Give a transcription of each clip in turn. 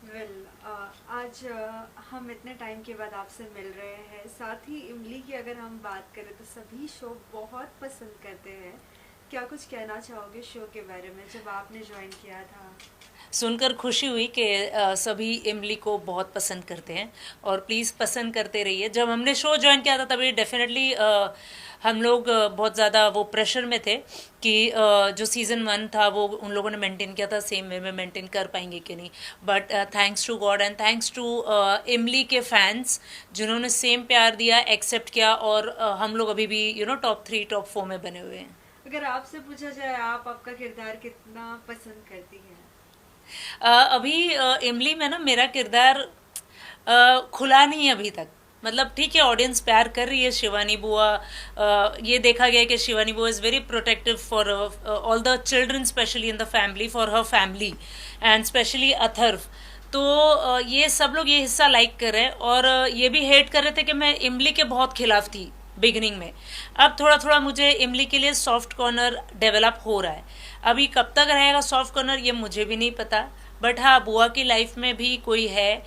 आज हम इतने टाइम के बाद आपसे मिल रहे हैं। साथ ही इमली की अगर हम बात करें तो सभी शो बहुत पसंद करते हैं। क्या कुछ कहना चाहोगे शो के बारे में जब आपने ज्वाइन किया था? सुनकर खुशी हुई कि सभी इमली को बहुत पसंद करते हैं और प्लीज़ पसंद करते रहिए। जब हमने शो ज्वाइन किया था तभी डेफिनेटली हम लोग बहुत ज़्यादा वो प्रेशर में थे कि जो सीज़न 1 था वो उन लोगों ने मेंटेन किया था, सेम वे में मेंटेन कर पाएंगे कि नहीं। But thanks to God and thanks to Imli के फैंस जिन्होंने सेम प्यार दिया, एक्सेप्ट किया और हम लोग अभी भी टॉप 3 टॉप 4 में बने हुए हैं। अगर आपसे पूछा जाए आप आपका किरदार कितना पसंद करती हैं? अभी इमली में ना मेरा किरदार खुला नहीं है अभी तक। मतलब ठीक है, ऑडियंस प्यार कर रही है शिवानी बुआ। ये देखा गया है कि शिवानी बुआ is very protective for all the children, specially in the family, for her family and specially Atharva. तो ये सब लोग ये हिस्सा लाइक कर रहे हैं और ये भी हेट कर रहे थे कि मैं इमली के बहुत खिलाफ थी बिगिनिंग में। अब थोड़ा थोड़ा मुझे इमली के लिए सॉफ्ट कॉर्नर डेवलप हो रहा है। अभी कब तक रहेगा सॉफ्ट कॉर्नर ये मुझे भी नहीं पता। बट हाँ, बुआ की लाइफ में भी कोई है।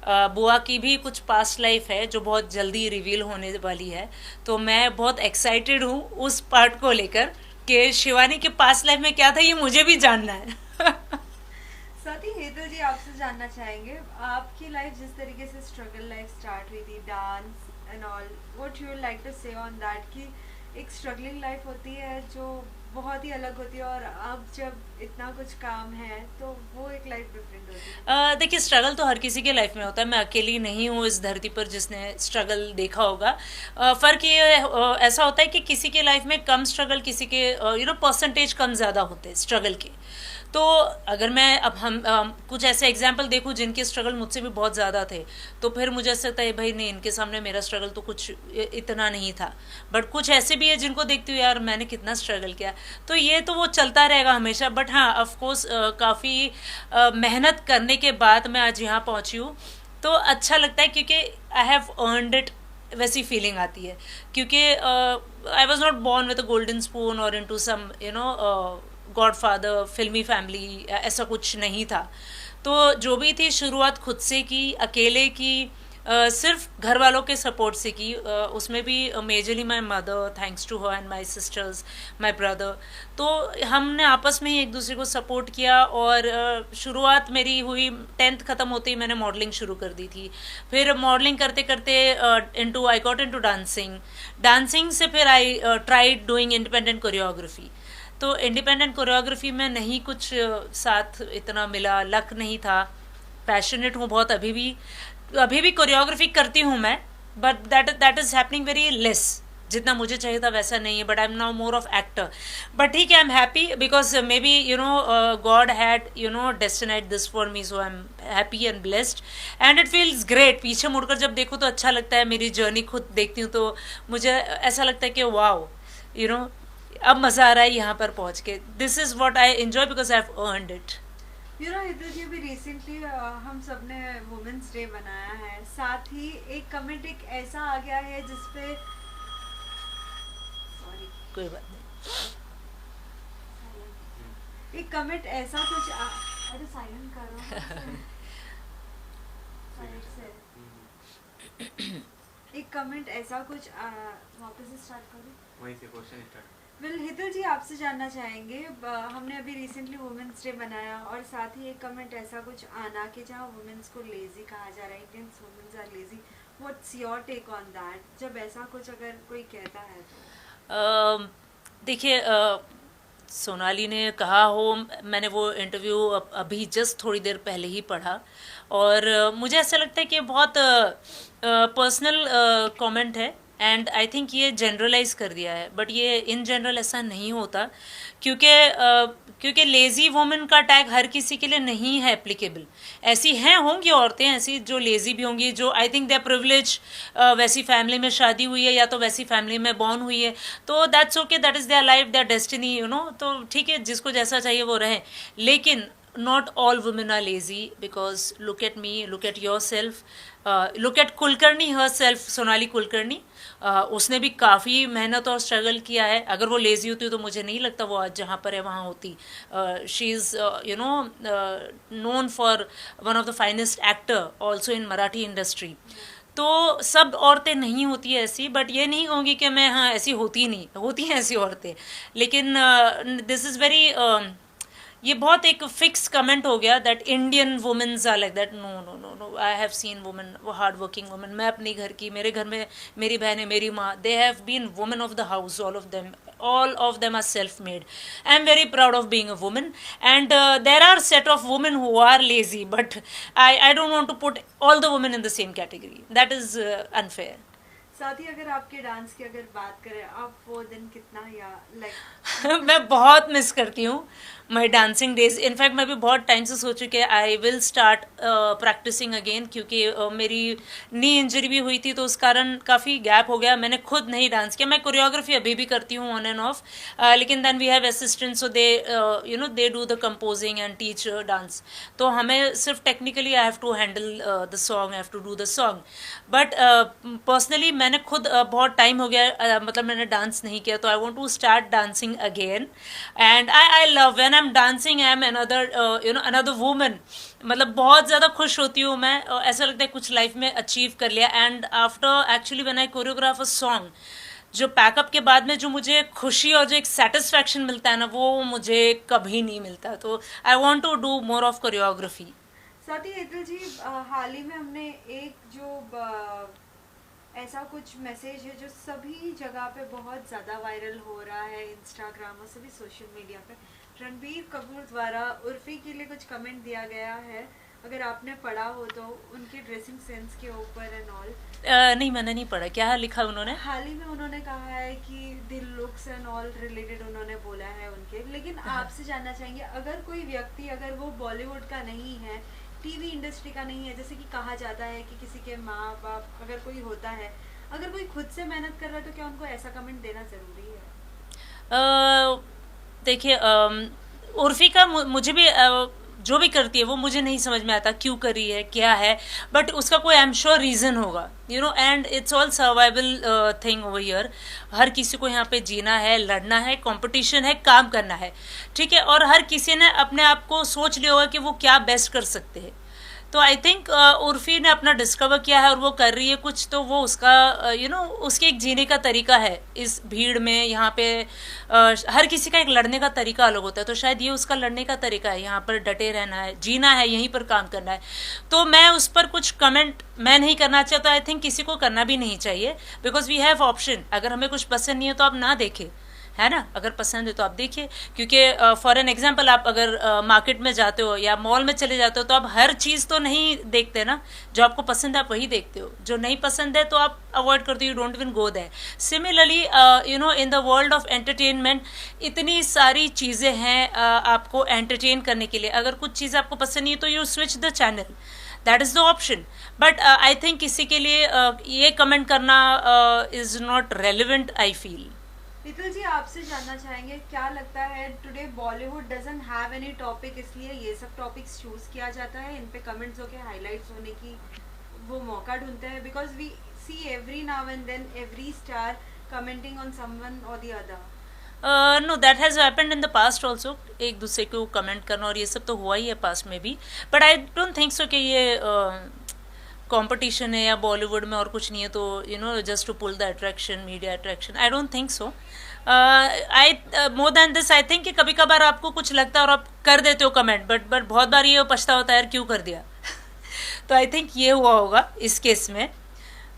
बुआ की भी कुछ पास्ट लाइफ है जो बहुत जल्दी रिवील होने वाली है। तो मैं बहुत एक्साइटेड हूँ उस पार्ट को लेकर कि शिवानी के पास्ट लाइफ में क्या था ये मुझे भी जानना है। साथ ही हेतल जी आपसे जानना चाहेंगे आपकी लाइफ जिस तरीके से स्ट्रगल लाइफ स्टार्ट हुई थी, dance and all, what you like to say on that कि एक स्ट्रगलिंग लाइफ होती है जो बहुत ही अलग होती है और अब जब इतना कुछ काम है तो वो एक लाइफ डिफरेंट होती है। देखिए, स्ट्रगल तो हर किसी के लाइफ में होता है। मैं अकेली नहीं हूँ इस धरती पर जिसने स्ट्रगल देखा होगा। फ़र्क ये ऐसा होता है कि किसी के लाइफ में कम स्ट्रगल, किसी के परसेंटेज कम ज़्यादा होते हैं स्ट्रगल के। तो अगर मैं अब हम कुछ ऐसे एग्जाम्पल देखूं जिनके स्ट्रगल मुझसे भी बहुत ज़्यादा थे, तो फिर मुझे ऐसा लगता है भाई नहीं, इनके सामने मेरा स्ट्रगल तो कुछ इतना नहीं था। बट कुछ ऐसे भी है जिनको देखती हूँ यार मैंने कितना स्ट्रगल किया। तो ये तो वो चलता रहेगा हमेशा। बट हाँ, ऑफकोर्स काफ़ी मेहनत करने के बाद मैं आज यहाँ पहुँची हूँ। तो अच्छा लगता है क्योंकि आई हैव अर्नड इट, वैसी फीलिंग आती है। क्योंकि I was not born with a golden spoon और इन टू सम गॉडफादर फिल्मी फैमिली, ऐसा कुछ नहीं था। तो जो भी थी शुरुआत खुद से की, अकेले की, सिर्फ घर वालों के सपोर्ट से की। उसमें भी majorly my mother, thanks to her and my sisters, my brother. तो हमने आपस में ही एक दूसरे को सपोर्ट किया और शुरुआत मेरी हुई 10th ख़त्म होते ही मैंने मॉडलिंग शुरू कर दी थी। फिर मॉडलिंग करते करते into I got into dancing. Dancing से फिर I tried doing independent choreography. तो इंडिपेंडेंट कोरियोग्राफी में नहीं कुछ साथ इतना मिला, लक नहीं था। पैशनेट हूँ बहुत अभी भी कोरियोग्राफी करती हूँ मैं। But that is happening very less. जितना मुझे चाहिए था वैसा नहीं है। But I am now more of actor. But ठीक है, I am happy because maybe God had destined this for me, so I am happy and blessed and it feels great. पीछे मुड़कर जब देखो तो अच्छा लगता है। मेरी जर्नी खुद देखती हूँ तो मुझे ऐसा लगता है कि वाओ, यू नो अब मज़ा आ रहा है यहाँ पर पहुँच के। This is what I enjoy because I have earned it. Hital ji अभी रिसेंटली हम सब ने वुमेन्स डे मनाया है। साथ ही एक कमेंट एक ऐसा आ गया है जिसपे, सॉरी, कोई बात नहीं। एक कमेंट ऐसा कुछ अरे साइलेंट करो साइड से। एक कमेंट ऐसा कुछ वापस से स्टार्ट करो, वहीं से क्वेश्चन स्टार्ट। वेल हितल जी आपसे जानना चाहेंगे हमने अभी रिसेंटली वुमेन्स डे मनाया और साथ ही एक कमेंट ऐसा कुछ आना कि जहाँ वुमेन्स को लेजी कहा जा रहा है, Indians womens are lazy, what's your take on that जब ऐसा कुछ अगर कोई कहता है तो? देखिए, सोनाली ने कहा हो, मैंने वो इंटरव्यू अभी जस्ट थोड़ी देर पहले ही पढ़ा और मुझे ऐसा लगता है कि बहुत पर्सनल कमेंट है एंड आई थिंक ये जनरलाइज कर दिया है। बट ये इन जनरल ऐसा नहीं होता क्योंकि लेज़ी वुमेन का टैग हर किसी के लिए नहीं है एप्लीकेबल। ऐसी हैं, होंगी औरतें ऐसी जो लेज़ी भी होंगी, जो आई थिंक दे प्रिविलेज, वैसी फैमिली में शादी हुई है या तो वैसी फैमिली में बॉर्न हुई है। तो that's okay, that is their life, their destiny, तो ठीक है, जिसको जैसा चाहिए वो रहे। लेकिन not all women are lazy, because look at me, look at yourself, look at Kulkarni herself, Sonali Kulkarni. उसने भी काफ़ी मेहनत और स्ट्रगल किया है. अगर वो लेज़ी होती तो मुझे नहीं लगता वो आज जहाँ पर है वहाँ होती. She is you know known for one of the finest actor also in Marathi industry. तो सब औरतें नहीं होती है ऐसी, बट ये नहीं कहूँगी कि मैं हाँ ऐसी होती नहीं, होती हैं ऐसी औरतें. लेकिन दिस इज़ वेरी ये बहुत एक फिक्स कमेंट हो गया that Indian womens are like that. No no no no, I have seen women, वो हार्ड वर्किंग वुमेन. मैं अपने घर की, मेरे घर में मेरी बहन है, मेरी माँ, they have been women of the house, all of them are self-made. I am very proud of being a woman, and there are set of women who are lazy, but I don't want to put all the women in the same category. That is unfair. साथ ही अगर आपके dance की अगर बात करें, आप वो दिन कितना या लाइक मैं बहुत मिस करती हूँ माई डांसिंग डेज. इनफैक्ट मैं भी बहुत टाइम से सोच चुकी है I will start practicing again, क्योंकि मेरी नी इंजरी भी हुई थी तो उस कारण काफ़ी गैप हो गया. मैंने खुद नहीं डांस किया. मैं कोरियोग्राफी अभी भी करती हूँ ऑन एंड ऑफ, लेकिन then we have assistant, so they you know they do the composing and teach dance. तो हमें सिर्फ technically I have to handle the song, I have to do the song. But personally मैंने खुद बहुत time हो गया, मतलब मैंने डांस नहीं किया, तो I want to start dancing again. And I love when I am dancing, I am another woman. मतलब बहुत ज़्यादा खुश होती हूँ मैं, ऐसा लगता है कुछ लाइफ में अचीव कर लिया. And after actually when I choreograph a song, जो पैकअप के बाद में जो मुझे खुशी और जो एक सेटिस्फैक्शन मिलता है ना, वो मुझे कभी नहीं मिलता. तो I want to do more of choreography. साथ ही हेतल जी, हाल ही में हमने एक जो ऐसा कुछ मैसेज है जो सभी जगह पे बहुत ज़्यादा वायरल हो रहा है, इंस्टाग्राम और सभी सोशल मीडिया पे. रणबीर कपूर द्वारा उर्फी के लिए कुछ कमेंट दिया गया है, अगर आपने पढ़ा हो तो, उनके ड्रेसिंग सेंस के ऊपर एंड ऑल. नहीं, मैंने नहीं पढ़ा. क्या लिखा उन्होंने? हाल ही में उन्होंने कहा है कि the looks and all related उन्होंने बोला है उनके. लेकिन आपसे जानना चाहेंगे, अगर कोई व्यक्ति, अगर वो बॉलीवुड का नहीं है, टीवी इंडस्ट्री का नहीं है, जैसे कि कहा जाता है कि किसी के माँ बाप अगर कोई होता है, अगर कोई खुद से मेहनत कर रहा है, तो क्या उनको ऐसा कमेंट देना ज़रूरी है? देखिए, उर्फी का मुझे भी जो भी करती है वो मुझे नहीं समझ में आता क्यों कर रही है, क्या है, बट उसका कोई आई एम श्योर रीज़न होगा, you know. And it's all survival thing over here. हर किसी को यहाँ पे जीना है, लड़ना है, कंपटीशन है, काम करना है, ठीक है. और हर किसी ने अपने आप को सोच लिया होगा कि वो क्या बेस्ट कर सकते हैं. तो आई थिंक उर्फी ने अपना डिस्कवर किया है और वो कर रही है कुछ, तो वो उसका यू नो उसके एक जीने का तरीका है इस भीड़ में. यहाँ पे हर किसी का एक लड़ने का तरीका अलग होता है, तो शायद ये उसका लड़ने का तरीका है. यहाँ पर डटे रहना है, जीना है, यहीं पर काम करना है. तो मैं उस पर कुछ कमेंट मैं नहीं करना चाहता. आई थिंक किसी को करना भी नहीं चाहिए, बिकॉज वी हैव ऑप्शन. अगर हमें कुछ पसंद नहीं है तो आप ना देखें, है ना. अगर पसंद है तो आप देखिए, क्योंकि फॉर एन एग्जांपल आप अगर मार्केट में जाते हो या मॉल में चले जाते हो तो आप हर चीज़ तो नहीं देखते ना. जो आपको पसंद है आप वही देखते हो, जो नहीं पसंद है तो आप अवॉइड करते हो, you don't even go there. Similarly you know in the world of entertainment इतनी सारी चीज़ें हैं आपको एंटरटेन करने के लिए. अगर कुछ चीज़ आपको पसंद नहीं है तो you switch the channel, that is the option. But I think किसी के लिए ये कमेंट करना is not relevant, I feel. Hital ji, आपसे जानना चाहेंगे, क्या लगता है today Bollywood doesn't have any topic, इसलिए ये सब टॉपिक्स चूज किया जाता है, इन पे कमेंट्स होके हाइलाइट्स होने की वो मौका ढूंढते हैं, because we see every now and then every star commenting on someone or the other. No, that has happened in the past also. एक दूसरे को कमेंट करना और ये सब तो हुआ ही है पास्ट में भी. बट आई डोंट थिंक सो कि ये कंपटीशन है या बॉलीवुड में और कुछ नहीं है, तो you know just to pull the attraction, media attraction. I don't think so. I more than this I think कि कभी कभार आपको कुछ लगता है और आप कर देते हो कमेंट, बट बहुत बार ये पछता होता है यार क्यों कर दिया. तो आई थिंक ये हुआ होगा इस केस में,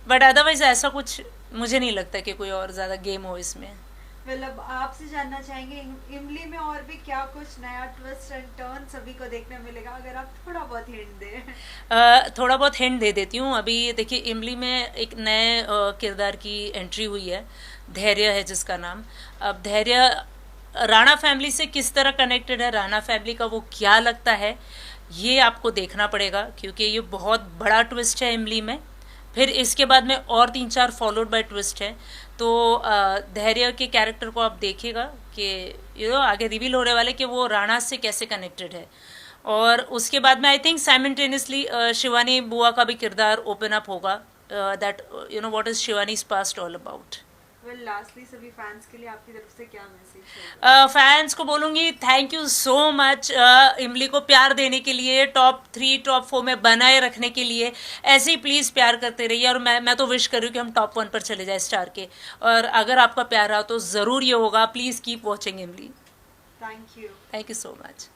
बट अदरवाइज ऐसा कुछ मुझे नहीं लगता कि कोई और ज़्यादा गेम हो इसमें. मतलब आपसे जानना चाहेंगे, इमली में और भी क्या कुछ नया ट्विस्ट एंड टर्न सभी को देखने मिलेगा, अगर आप थोड़ा बहुत हिंट दें. थोड़ा बहुत हिंट दे देती हूँ. अभी देखिए, इमली में एक नए किरदार की एंट्री हुई है, धैर्य है जिसका नाम. अब धैर्य राणा फैमिली से किस तरह कनेक्टेड है, राणा फैमिली का वो क्या लगता है, ये आपको देखना पड़ेगा, क्योंकि ये बहुत बड़ा ट्विस्ट है इमली में. फिर इसके बाद में और 3-4 फॉलोड बाय ट्विस्ट है. तो धैर्य के कैरेक्टर को आप देखिएगा कि यू नो आगे रिवील होने वाले कि वो राणा से कैसे कनेक्टेड है. और उसके बाद में आई थिंक साइमल्टेनियसली शिवानी बुआ का भी किरदार ओपन अप होगा, that you know what is Shivani's past all about. Well lastly सभी फैंस के लिए आपकी तरफ से क्या मैसेज है? फैंस को बोलूँगी थैंक यू सो मच इमली को प्यार देने के लिए, टॉप 3 टॉप 4 में बनाए रखने के लिए। ऐसे ही प्लीज़ प्यार करते रहिए, और मैं तो विश कर रही हूँ कि हम टॉप 1 पर चले जाए स्टार के, और अगर आपका प्यार रहा तो ज़रूर ये होगा। प्लीज़ कीप वॉचिंग इमली। Thank you so much.